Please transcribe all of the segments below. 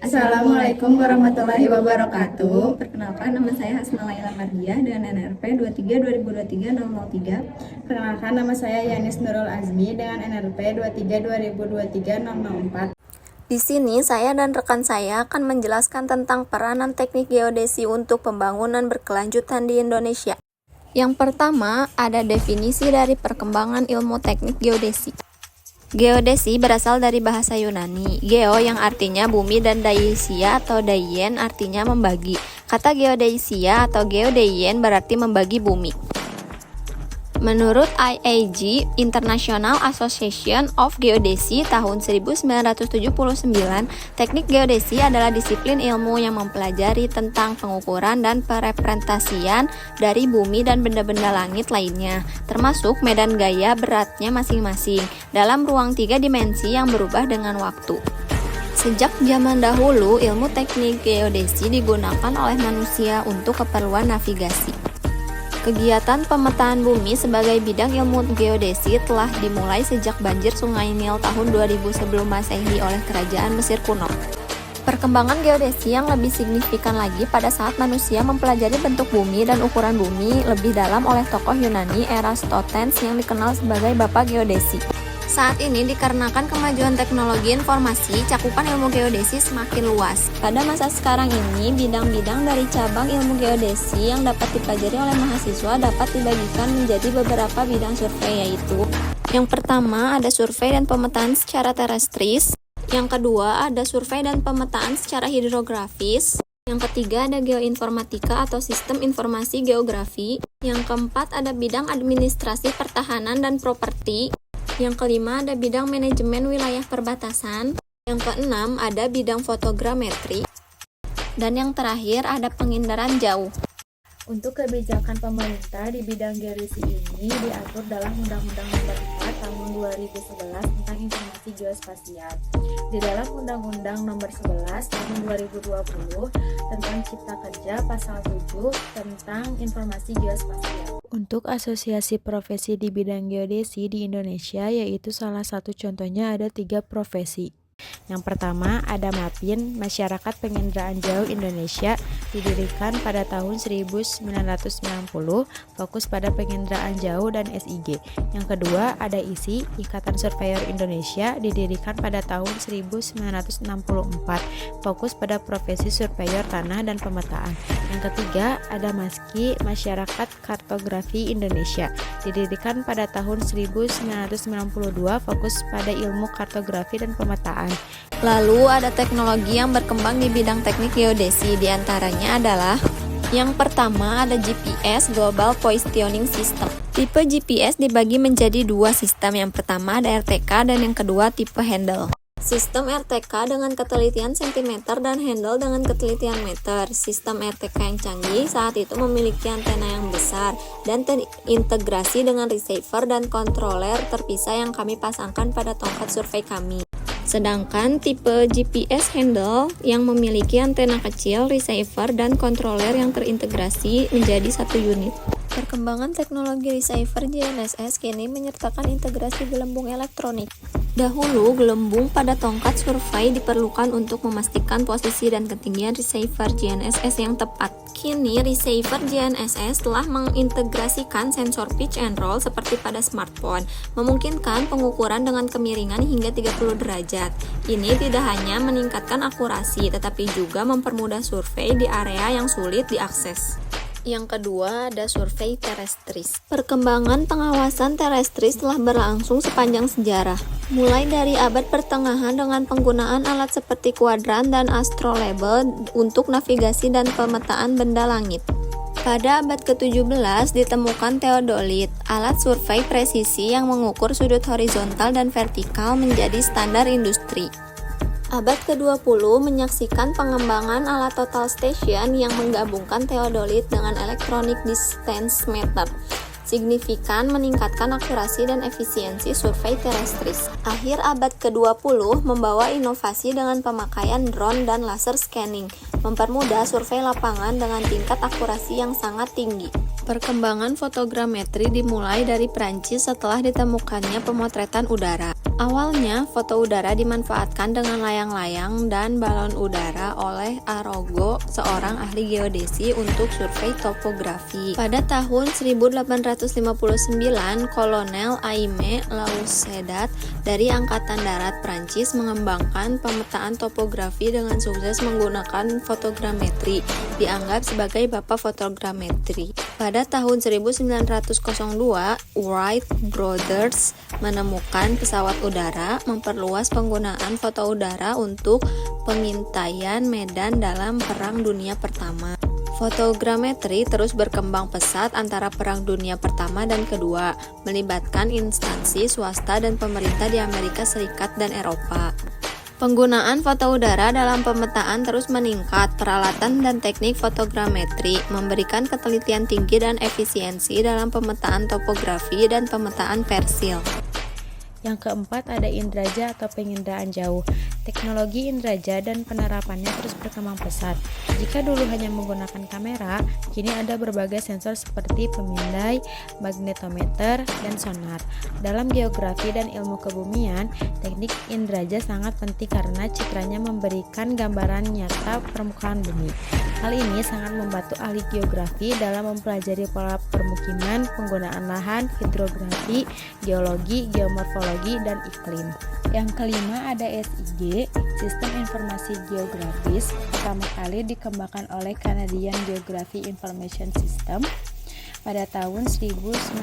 Assalamualaikum warahmatullahi wabarakatuh. Perkenalkan, nama saya Hasna Laila Mardiah dengan NRP 23-2023-003. Perkenalkan, nama saya Yanis Nurul Azmi dengan NRP 23-2023-004. Di sini saya dan rekan saya akan menjelaskan tentang peranan teknik geodesi untuk pembangunan berkelanjutan di Indonesia. Yang pertama, ada definisi dari perkembangan ilmu teknik geodesi. Geodesi berasal dari bahasa Yunani, geo yang artinya bumi dan daisia atau daien artinya membagi. Kata geodesia atau geodeien berarti membagi bumi. Menurut IAG, International Association of Geodesy tahun 1979, teknik geodesi adalah disiplin ilmu yang mempelajari tentang pengukuran dan perepresentasian dari bumi dan benda-benda langit lainnya, termasuk medan gaya beratnya masing-masing, dalam ruang 3 dimensi yang berubah dengan waktu. Sejak zaman dahulu, ilmu teknik geodesi digunakan oleh manusia untuk keperluan navigasi. Kegiatan pemetaan bumi sebagai bidang ilmu geodesi telah dimulai sejak banjir Sungai Nil tahun 2000 sebelum Masehi oleh kerajaan Mesir kuno. Perkembangan geodesi yang lebih signifikan lagi pada saat manusia mempelajari bentuk bumi dan ukuran bumi lebih dalam oleh tokoh Yunani Eratosthenes yang dikenal sebagai Bapak Geodesi. Saat ini dikarenakan kemajuan teknologi informasi, cakupan ilmu geodesi semakin luas. Pada masa sekarang ini, bidang-bidang dari cabang ilmu geodesi yang dapat dipelajari oleh mahasiswa dapat dibagikan menjadi beberapa bidang survei, yaitu yang pertama ada survei dan pemetaan secara terestris, yang kedua ada survei dan pemetaan secara hidrografis, yang ketiga ada geoinformatika atau sistem informasi geografi, yang keempat ada bidang administrasi pertahanan dan properti, yang kelima ada bidang manajemen wilayah perbatasan, yang keenam ada bidang fotogrametri, dan yang terakhir ada pengindaran jauh. Untuk kebijakan pemerintah di bidang geodesi ini diatur dalam Undang-Undang Nomor 4 Tahun 2011 tentang Informasi Geospasial. Di dalam Undang-Undang Nomor 11 Tahun 2020 tentang Cipta Kerja Pasal 7 tentang Informasi Geospasial. Untuk asosiasi profesi di bidang geodesi di Indonesia, yaitu salah satu contohnya ada 3 profesi. Yang pertama ada MAPIN, Masyarakat Penginderaan Jauh Indonesia, didirikan pada tahun 1990, fokus pada penginderaan jauh dan SIG. Yang kedua ada ISI, Ikatan Surveyor Indonesia, didirikan pada tahun 1964, fokus pada profesi surveyor tanah dan pemetaan. Yang ketiga ada MASKI, Masyarakat Kartografi Indonesia, didirikan pada tahun 1992, fokus pada ilmu kartografi dan pemetaan. Lalu ada teknologi yang berkembang di bidang teknik geodesi, diantaranya adalah yang pertama ada GPS, Global Positioning System. Tipe GPS dibagi menjadi 2 sistem, yang pertama ada RTK dan yang kedua tipe handle. Sistem RTK dengan ketelitian cm dan handle dengan ketelitian meter. Sistem RTK yang canggih saat itu memiliki antena yang besar dan terintegrasi dengan receiver dan controller terpisah yang kami pasangkan pada tongkat survei kami. Sedangkan tipe GPS handle yang memiliki antena kecil, receiver, dan controller yang terintegrasi menjadi satu unit. Perkembangan teknologi receiver GNSS kini menyertakan integrasi gelembung elektronik. Dahulu, gelembung pada tongkat survei diperlukan untuk memastikan posisi dan ketinggian receiver GNSS yang tepat. Kini, receiver GNSS telah mengintegrasikan sensor pitch and roll seperti pada smartphone, memungkinkan pengukuran dengan kemiringan hingga 30 derajat. Ini tidak hanya meningkatkan akurasi, tetapi juga mempermudah survei di area yang sulit diakses. Yang kedua ada survei terestris. Perkembangan pengawasan terestris telah berlangsung sepanjang sejarah. Mulai dari abad pertengahan dengan penggunaan alat seperti kuadran dan astrolabe untuk navigasi dan pemetaan benda langit. Pada abad ke-17 ditemukan teodolit, alat survei presisi yang mengukur sudut horizontal dan vertikal menjadi standar industri. Abad ke-20 menyaksikan pengembangan alat total station yang menggabungkan teodolit dengan electronic distance meter, signifikan meningkatkan akurasi dan efisiensi survei terestris. Akhir abad ke-20 membawa inovasi dengan pemakaian drone dan laser scanning, mempermudah survei lapangan dengan tingkat akurasi yang sangat tinggi. Perkembangan fotogrametri dimulai dari Prancis setelah ditemukannya pemotretan udara. Awalnya, foto udara dimanfaatkan dengan layang-layang dan balon udara oleh Arago, seorang ahli geodesi untuk survei topografi. Pada tahun 1859, Kolonel Aimé Laussedat dari Angkatan Darat Prancis mengembangkan pemetaan topografi dengan sukses menggunakan fotogrametri, dianggap sebagai bapak fotogrametri. Pada tahun 1902, Wright Brothers menemukan pesawat udara, memperluas penggunaan foto udara untuk pengintaian medan dalam Perang Dunia Pertama. Fotogrametri terus berkembang pesat antara Perang Dunia Pertama dan Kedua, melibatkan instansi swasta dan pemerintah di Amerika Serikat dan Eropa. Penggunaan foto udara dalam pemetaan terus meningkat. Peralatan dan teknik fotogrametri memberikan ketelitian tinggi dan efisiensi dalam pemetaan topografi dan pemetaan persil. Yang keempat ada indraja atau penginderaan jauh. Teknologi indraja dan penerapannya terus berkembang pesat. Jika dulu hanya menggunakan kamera, kini ada berbagai sensor seperti pemindai, magnetometer, dan sonar. Dalam geografi dan ilmu kebumian, teknik indraja sangat penting karena citranya memberikan gambaran nyata permukaan bumi. Hal ini sangat membantu ahli geografi dalam mempelajari pola permukiman, penggunaan lahan, hidrografi, geologi, geomorfologi, dan iklim. Yang kelima ada SIG, Sistem Informasi Geografis, pertama kali dikembangkan oleh Canadian Geographic Information System pada tahun 1960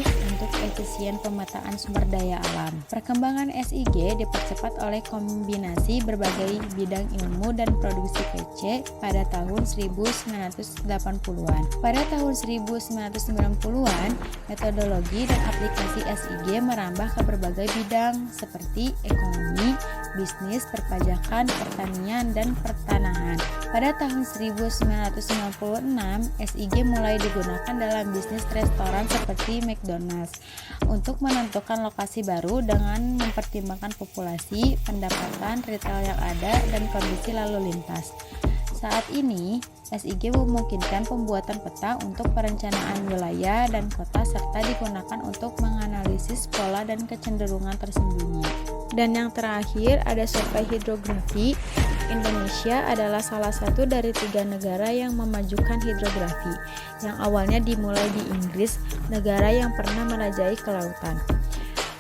untuk efisien pemetaan sumber daya alam. Perkembangan SIG dipercepat oleh kombinasi berbagai bidang ilmu dan produksi PC pada tahun 1980-an. Pada tahun 1990-an, metodologi dan aplikasi SIG merambah ke berbagai bidang seperti ekonomi, bisnis, perpajakan, pertanian, dan pertanahan. Pada tahun 1996, SIG mulai digunakan dalam bisnis restoran seperti McDonald's untuk menentukan lokasi baru dengan mempertimbangkan populasi, pendapatan, retail yang ada, dan kondisi lalu lintas. Saat ini, SIG memungkinkan pembuatan peta untuk perencanaan wilayah dan kota serta digunakan untuk menganalisis pola dan kecenderungan tersembunyi. Dan yang terakhir ada survei hidrografi. Indonesia adalah salah satu dari 3 negara yang memajukan hidrografi, yang awalnya dimulai di Inggris, negara yang pernah merajai kelautan.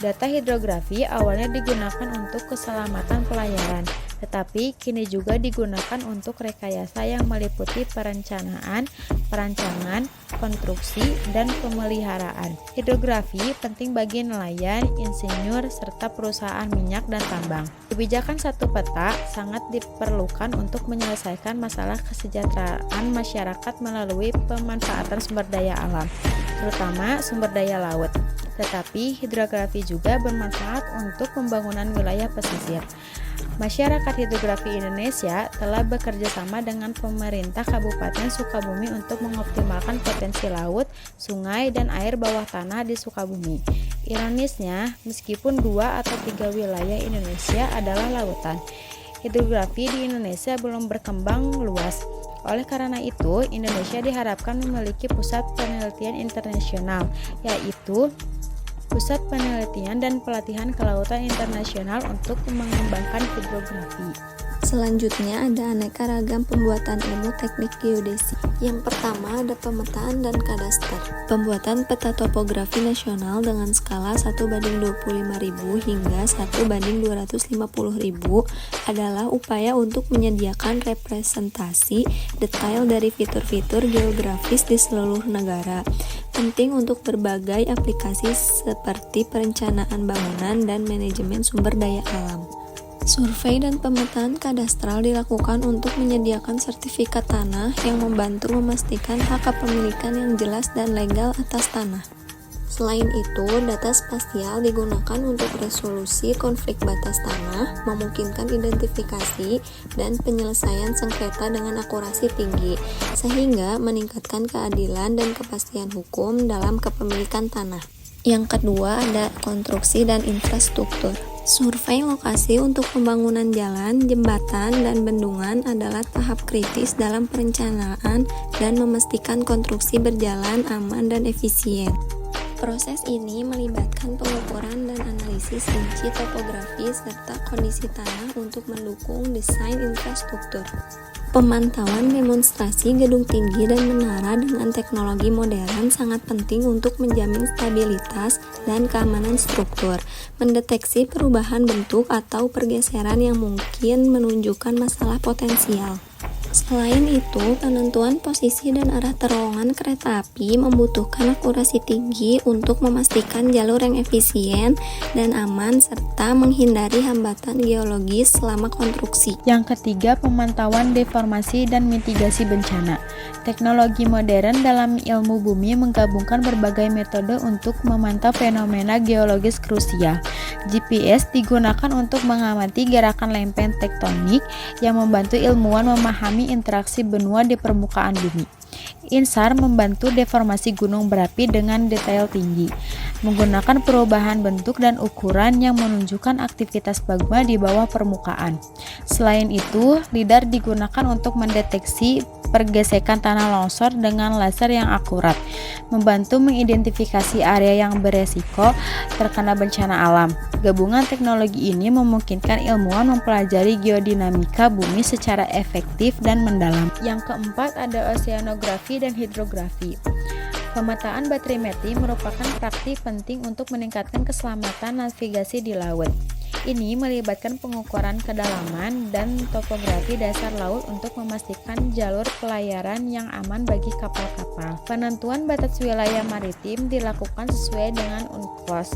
Data hidrografi awalnya digunakan untuk keselamatan pelayaran, tetapi kini juga digunakan untuk rekayasa yang meliputi perencanaan, perancangan, konstruksi, dan pemeliharaan. Hidrografi penting bagi nelayan, insinyur, serta perusahaan minyak dan tambang. Kebijakan satu peta sangat diperlukan untuk menyelesaikan masalah kesejahteraan masyarakat melalui pemanfaatan sumber daya alam, terutama sumber daya laut. Tetapi hidrografi juga bermanfaat untuk pembangunan wilayah pesisir. Masyarakat Hidrografi Indonesia telah bekerja sama dengan pemerintah Kabupaten Sukabumi untuk mengoptimalkan potensi laut, sungai, dan air bawah tanah di Sukabumi. Ironisnya, meskipun 2 atau 3 wilayah Indonesia adalah lautan, hidrografi di Indonesia belum berkembang luas. Oleh karena itu, Indonesia diharapkan memiliki pusat penelitian internasional, yaitu Pusat Penelitian dan Pelatihan Kelautan Internasional untuk mengembangkan hidrografi. Selanjutnya ada aneka ragam pembuatan ilmu teknik geodesi. Yang pertama ada pemetaan dan kadaster. Pembuatan peta topografi nasional dengan skala 1:25.000 hingga 1:250.000 adalah upaya untuk menyediakan representasi detail dari fitur-fitur geografis di seluruh negara. Penting untuk berbagai aplikasi seperti perencanaan bangunan dan manajemen sumber daya alam. Survei dan pemetaan kadastral dilakukan untuk menyediakan sertifikat tanah yang membantu memastikan hak kepemilikan yang jelas dan legal atas tanah. Selain itu, data spasial digunakan untuk resolusi konflik batas tanah, memungkinkan identifikasi dan penyelesaian sengketa dengan akurasi tinggi, sehingga meningkatkan keadilan dan kepastian hukum dalam kepemilikan tanah. Yang kedua ada konstruksi dan infrastruktur. Survei lokasi untuk pembangunan jalan, jembatan, dan bendungan adalah tahap kritis dalam perencanaan dan memastikan konstruksi berjalan aman dan efisien. Proses ini melibatkan pengukuran dan analisis rinci topografi serta kondisi tanah untuk mendukung desain infrastruktur. Pemantauan demonstrasi gedung tinggi dan menara dengan teknologi modern sangat penting untuk menjamin stabilitas dan keamanan struktur, mendeteksi perubahan bentuk atau pergeseran yang mungkin menunjukkan masalah potensial. Selain itu, penentuan posisi dan arah terowongan kereta api membutuhkan akurasi tinggi untuk memastikan jalur yang efisien dan aman serta menghindari hambatan geologis selama konstruksi. Yang ketiga, pemantauan deformasi dan mitigasi bencana. Teknologi modern dalam ilmu bumi menggabungkan berbagai metode untuk memantau fenomena geologis krusial. GPS digunakan untuk mengamati gerakan lempeng tektonik yang membantu ilmuwan memahami interaksi benua di permukaan bumi. INSAR membantu deformasi gunung berapi dengan detail tinggi, menggunakan perubahan bentuk dan ukuran yang menunjukkan aktivitas magma di bawah permukaan. Selain itu, LIDAR digunakan untuk mendeteksi pergesekan tanah longsor dengan laser yang akurat, membantu mengidentifikasi area yang beresiko terkena bencana alam. Gabungan teknologi ini memungkinkan ilmuwan mempelajari geodinamika bumi secara efektif dan mendalam. Yang keempat ada oseanografi dan hidrografi. Pemetaan batrimetri merupakan praktik penting untuk meningkatkan keselamatan navigasi di laut. Ini melibatkan pengukuran kedalaman dan topografi dasar laut untuk memastikan jalur pelayaran yang aman bagi kapal-kapal. Penentuan batas wilayah maritim dilakukan sesuai dengan UNCLOS,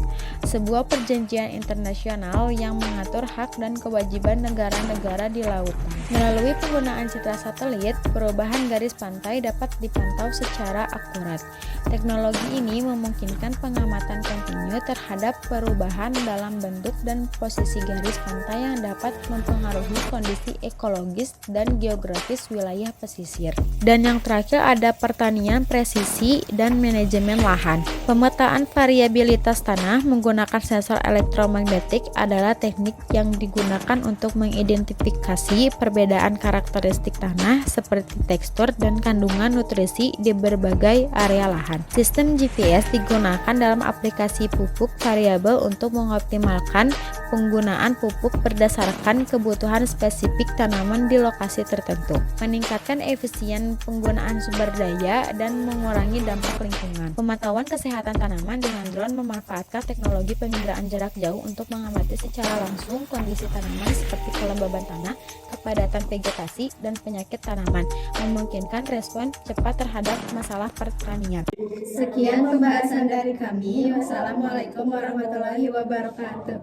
sebuah perjanjian internasional yang mengatur hak dan kewajiban negara-negara di lautan. Melalui penggunaan citra satelit, perubahan garis pantai dapat dipantau secara akurat. Teknologi ini memungkinkan pengamatan kontinu terhadap perubahan dalam bentuk dan posisi garis pantai yang dapat mempengaruhi kondisi ekologis dan geografis wilayah pesisir. Dan yang terakhir ada pertanian presisi dan manajemen lahan. Pemetaan variabilitas tanah menggunakan sensor elektromagnetik adalah teknik yang digunakan untuk mengidentifikasi perbedaan karakteristik tanah seperti tekstur dan kandungan nutrisi di berbagai area lahan. Sistem GPS digunakan dalam aplikasi pupuk variabel untuk mengoptimalkan penggunaan pupuk berdasarkan kebutuhan spesifik tanaman di lokasi tertentu, meningkatkan efisien penggunaan sumber daya dan mengurangi dampak lingkungan. Pemantauan kesehatan tanaman dengan drone memanfaatkan teknologi penginderaan jarak jauh untuk mengamati secara langsung kondisi tanaman seperti kelembaban tanah, kepadatan vegetasi, dan penyakit tanaman, memungkinkan respon cepat terhadap masalah pertanian. Sekian pembahasan dari kami. Wassalamualaikum warahmatullahi wabarakatuh.